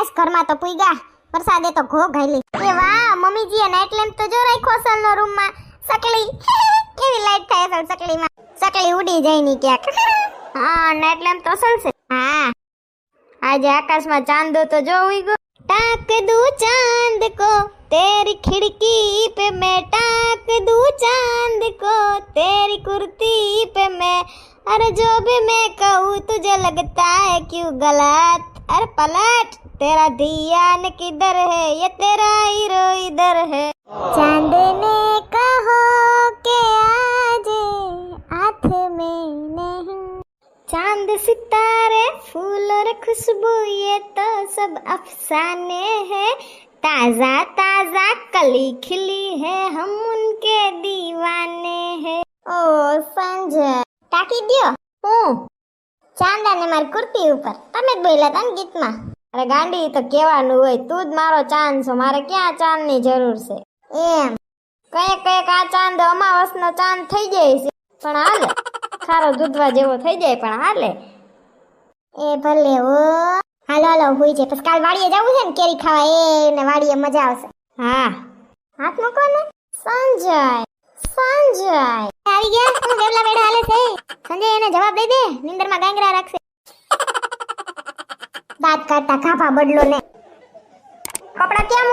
બસ ઘરમાં તો પૂઈ વરસાદે તો ઘો ઘાયલી. એ વાહ મમ્મીજીએ નાઈટ લેમ્પ તો જો રાખ્યો અસલનો રૂમમાં. સકલી કેવી લાઈટ થાય અસલ સકલીમાં. સકલી ઉડી જાય ની ક્યાંક. હા નાઈટ લેમ્પ તો અસલ છે. હા આજે આકાશમાં ચાંદો તો જો ઉઈ ગયો. टाक दूं चांद को तेरी खिड़की पे मैं टाक दूं चांद को तेरी कुर्ती पे मैं अरे जो भी मैं कहूँ तुझे लगता है क्यों गलत अरे पलट तेरा ध्यान किधर है ये तेरा हीरो इधर है चांद ने कहो के आजे हाथ में नहीं चांद सितारे फूल और खुशबू ये तो सब अफसाने हैं ताजा ताजा कली खिली है हम उनके दीवाने हैं ओ संजय टाकी दियो ચાંદા ને મારી કુર્તી ઉપર તમે જ બોલ્યા હતા ને ગીતમાં. અરે ગાંડી તો કેવાનું હોય તું જ મારો ચાંદ છો મારે ક્યાં ચાંદ ની જરૂર છે એમ. કઈક કઈક આ ચાંદ અમાવસનો ચાંદ થઈ જાય છે પણ હાલે ખારો દૂધવા જેવો થઈ જાય પણ હાલે. એ ભલે ઓ હાલો હાલો હુઈ જાય પછી કાલ વાડીએ જવું છે ને કેરી ખાવા ને વાડીએ મજા આવશે. હા હાથ મૂકો ને સંજય સંજય આવી ગયા હું વેવલા વેડા હાલે છે. સંજય એને જવાબ દઈ દે નિંદરમાં ગાંગરા રાખશે. દાંત કાઢતા ખાફા બદલો ને કપડા ક્યાં